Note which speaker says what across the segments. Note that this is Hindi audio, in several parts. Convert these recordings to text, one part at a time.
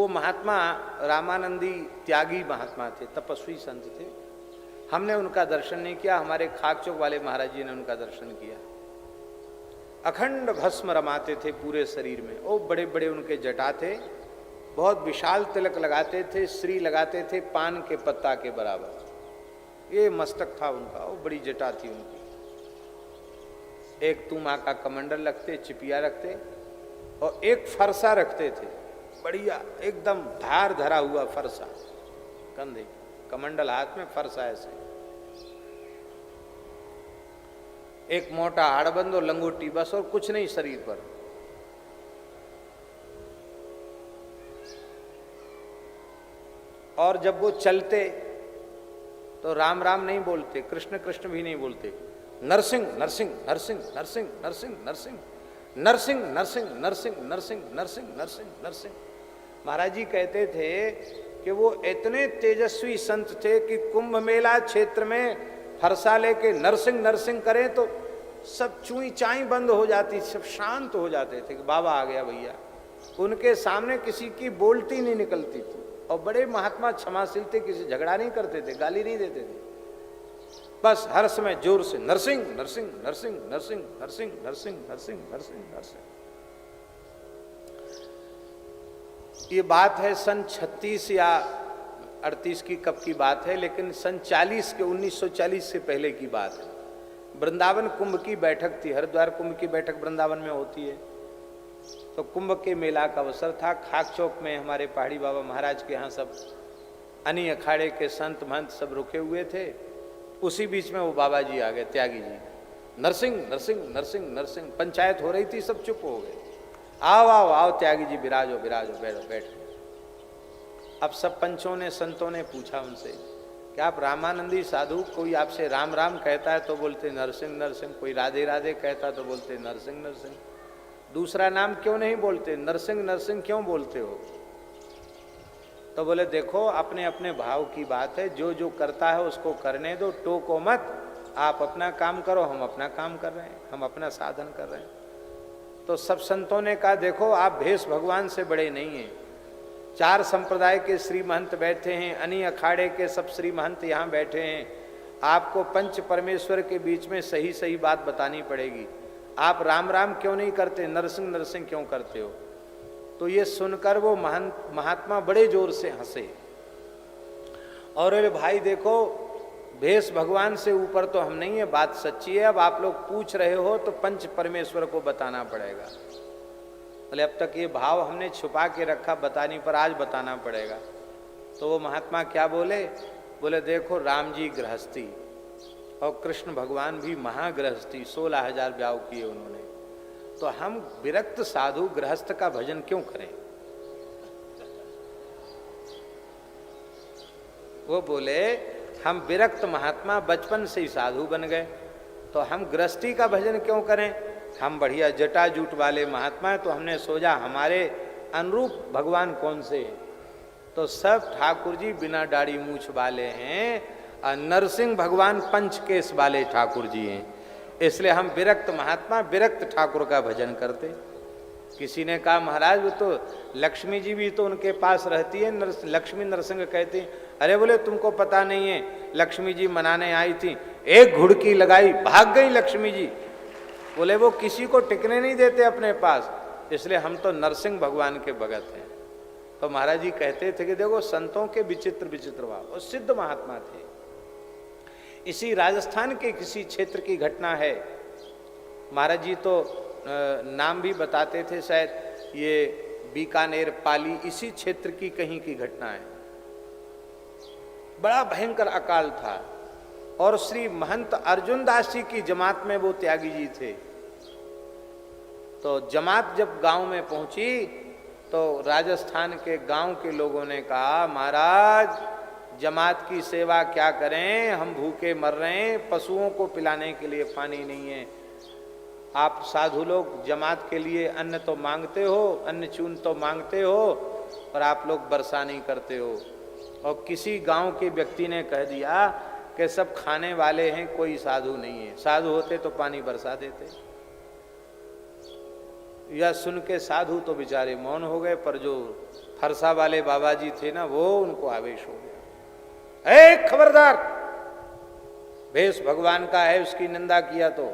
Speaker 1: वो महात्मा रामानंदी त्यागी महात्मा थे, तपस्वी संत थे। हमने उनका दर्शन नहीं किया, हमारे खाकचौक वाले महाराज जी ने उनका दर्शन किया। अखंड भस्म रमाते थे पूरे शरीर में, वो बड़े बड़े उनके जटा थे, बहुत विशाल तिलक लगाते थे, श्री लगाते थे पान के पत्ता के बराबर, ये मस्तक था उनका, वो बड़ी जटा थी उनकी। एक तुमा का कमंडल रखते, चिपिया रखते, और एक फरसा रखते थे, बढ़िया एकदम धार धरा हुआ फरसा, कंधे कमंडल हाथ में, फरसा ऐसे, एक मोटा हाड़बंद और लंगोटी, बस और कुछ नहीं शरीर पर। और जब वो चलते तो राम राम नहीं बोलते, कृष्ण कृष्ण भी नहीं बोलते, नरसिंह नरसिंह नरसिंह नरसिंह नरसिंह नरसिंह नरसिंह नरसिंह नरसिंह नरसिंह नरसिंह नरसिंह नरसिंह। महाराज जी कहते थे कि वो इतने तेजस्वी संत थे कि कुंभ मेला क्षेत्र में फरसा लेके नरसिंह नरसिंह करें तो सब चुई चाई बंद हो जाती, सब शांत हो जाते थे कि बाबा आ गया भैया। उनके सामने किसी की बोलती नहीं निकलती थी, और बड़े महात्मा क्षमाशील थे, किसी झगड़ा नहीं करते थे, गाली नहीं देते थे, बस हर समय जोर से नरसिंह नरसिंह नरसिंह नरसिंह नरसिंह नरसिंह नरसिंह नरसिंह नरसिंह। ये बात है सन 36 या 38 की कब की बात है, लेकिन सन 40 के 1940 से पहले की बात है। वृंदावन कुंभ की बैठक थी, हरिद्वार कुंभ की बैठक वृंदावन में होती है, तो कुंभ के मेला का अवसर था। खाकचौक में हमारे पहाड़ी बाबा महाराज के यहाँ सब अनी अखाड़े के संत महंत सब रुके हुए थे। उसी बीच में वो बाबा जी आ गए, त्यागी जी, नरसिंह नरसिंह नरसिंह नरसिंह। पंचायत हो रही थी, सब चुप हो गए, आओ आओ आओ त्यागी जी, विराजो विराजो, बैठो बैठो। अब सब पंचों ने संतों ने पूछा उनसे कि आप रामानंदी साधु, कोई आपसे राम राम कहता है तो बोलते नरसिंह नरसिंह, कोई राधे राधे कहता तो बोलते नरसिंह नरसिंह, दूसरा नाम क्यों नहीं बोलते, नरसिंह नरसिंह क्यों बोलते हो? तो बोले देखो अपने अपने भाव की बात है, जो जो करता है उसको करने दो, टोको मत, आप अपना काम करो, हम अपना काम कर रहे हैं, हम अपना साधन कर रहे हैं। तो सब संतों ने कहा देखो आप भेष भगवान से बड़े नहीं हैं, 4 संप्रदाय के श्री महंत बैठे हैं, अनी अखाड़े के सब श्री महंत यहाँ बैठे हैं, आपको पंच परमेश्वर के बीच में सही सही बात बतानी पड़ेगी। आप राम राम क्यों नहीं करते, नरसिंह नरसिंह क्यों करते हो? तो ये सुनकर वो महात्मा बड़े जोर से हंसे और बोले भाई देखो भेष भगवान से ऊपर तो हम नहीं है, बात सच्ची है, अब आप लोग पूछ रहे हो तो पंच परमेश्वर को बताना पड़ेगा। बोले अब तक ये भाव हमने छुपा के रखा, बताने पर आज बताना पड़ेगा। तो वो महात्मा क्या बोले, बोले देखो राम जी गृहस्थी और कृष्ण भगवान भी महागृहस्थी, 16,000 ब्याह किए उन्होंने, तो हम विरक्त साधु गृहस्थ का भजन क्यों करें? वो बोले हम विरक्त महात्मा बचपन से ही साधु बन गए, तो हम गृहस्थी का भजन क्यों करें? हम बढ़िया जटा जूट वाले महात्मा है, तो हमने सोचा हमारे अनुरूप भगवान कौन से हैं? तो सब ठाकुर जी बिना दाढ़ी मूछ वाले हैं, और नरसिंह भगवान पंचकेश वाले ठाकुर जी हैं, इसलिए हम विरक्त महात्मा विरक्त ठाकुर का भजन करते। किसी ने कहा महाराज वो तो लक्ष्मी जी भी तो उनके पास रहती है, लक्ष्मी नरसिंह कहती है। अरे बोले तुमको पता नहीं है, लक्ष्मी जी मनाने आई थी, एक घुड़की लगाई भाग गई लक्ष्मी जी। बोले वो किसी को टिकने नहीं देते अपने पास, इसलिए हम तो नरसिंह भगवान के भगत हैं। तो महाराज जी कहते थे कि देखो संतों के विचित्र विचित्र भाव, वो सिद्ध महात्मा थे। इसी राजस्थान के किसी क्षेत्र की घटना है, महाराज जी तो नाम भी बताते थे, शायद ये बीकानेर पाली इसी क्षेत्र की कहीं की घटना है। बड़ा भयंकर अकाल था और श्री महंत अर्जुन दास जी की जमात में वो त्यागी जी थे। तो जमात जब गांव में पहुंची तो राजस्थान के गांव के लोगों ने कहा महाराज जमात की सेवा क्या करें, हम भूखे मर रहे हैं, पशुओं को पिलाने के लिए पानी नहीं है, आप साधु लोग जमात के लिए अन्न तो मांगते हो, अन्न चून तो मांगते हो, और आप लोग वर्षा नहीं करते हो। और किसी गांव के व्यक्ति ने कह दिया कि सब खाने वाले हैं, कोई साधु नहीं है, साधु होते तो पानी बरसा देते। यह सुन के साधु तो बेचारे मौन हो गए, पर जो फरसा वाले बाबा जी थे ना, वो उनको आवेश हो गया, ए खबरदार, भेष भगवान का है, उसकी निंदा किया तो।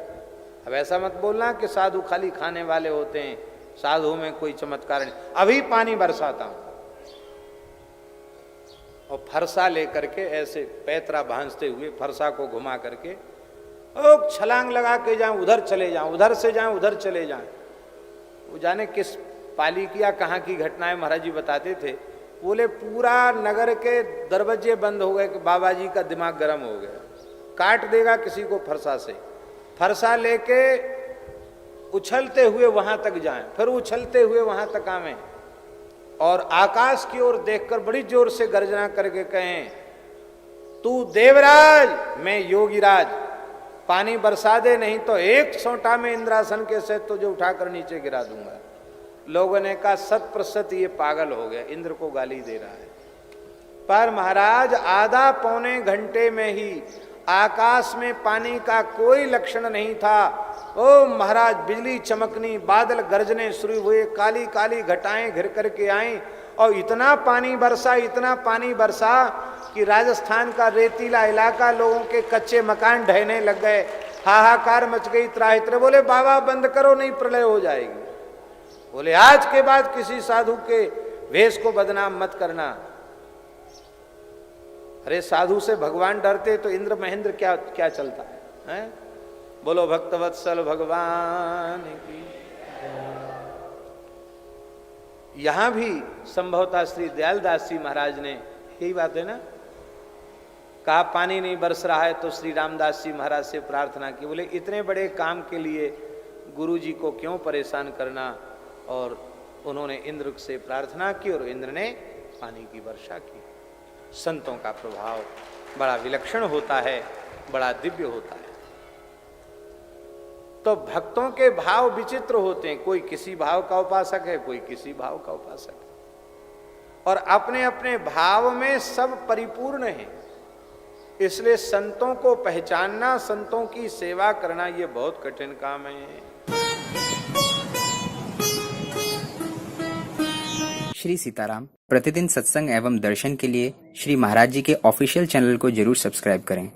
Speaker 1: अब ऐसा मत बोलना कि साधु खाली खाने वाले होते हैं, साधु में कोई चमत्कार नहीं। अभी पानी बरसाता हूं, और फरसा लेकर के ऐसे पैतरा भांजते हुए फरसा को घुमा करके ओ छलांग लगा के जाएं, उधर चले जाएं, उधर से जाएं, उधर चले जाएं। वो जाने किस पाली की या कहाँ की घटनाएं महाराज जी बताते थे। बोले पूरा नगर के दरवाजे बंद हो गए कि बाबा जी का दिमाग गर्म हो गया, काट देगा किसी को फरसा से। फरसा लेके उछलते हुए वहां तक जाएं, फिर उछलते हुए वहां तक आवें, और आकाश की ओर देखकर बड़ी जोर से गर्जना करके कहें, तू देवराज, मैं योगीराज, पानी बरसा दे, नहीं तो एक सोटा में इंद्रासन के से तुझे उठाकर नीचे गिरा दूंगा। लोगों ने कहा 100% ये पागल हो गया, इंद्र को गाली दे रहा है। पर महाराज आधा पौने घंटे में ही आकाश में पानी का कोई लक्षण नहीं था। ओ महाराज, बिजली चमकनी, बादल गरजने शुरू हुए, काली काली घटाएं घिर करके आईं, और इतना पानी बरसा, इतना पानी बरसा कि राजस्थान का रेतीला इलाका, लोगों के कच्चे मकान ढहने लग गए, हाहाकार मच गई, त्राहित्र। बोले बाबा बंद करो, नहीं प्रलय हो जाएगी। बोले आज के बाद किसी साधु के वेश को बदनाम मत करना। अरे साधु से भगवान डरते तो इंद्र महेंद्र क्या क्या चलता है? बोलो भक्तवत्सल भगवान की। यहां भी संभवतः श्री दयालदास जी महाराज ने यही बात है ना, कहा पानी नहीं बरस रहा है तो श्री रामदास जी महाराज से प्रार्थना की। बोले इतने बड़े काम के लिए गुरु जी को क्यों परेशान करना, और उन्होंने इंद्र से प्रार्थना की और इंद्र ने पानी की वर्षा की। संतों का प्रभाव बड़ा विलक्षण होता है, बड़ा दिव्य होता है। तो भक्तों के भाव विचित्र होते हैं, कोई किसी भाव का उपासक है, कोई किसी भाव का उपासक है, और अपने अपने भाव में सब परिपूर्ण है। इसलिए संतों को पहचानना, संतों की सेवा करना, ये बहुत कठिन काम है।
Speaker 2: श्री सीताराम प्रतिदिन सत्संग एवं दर्शन के लिए श्री महाराज जी के ऑफिशियल चैनल को जरूर सब्सक्राइब करें।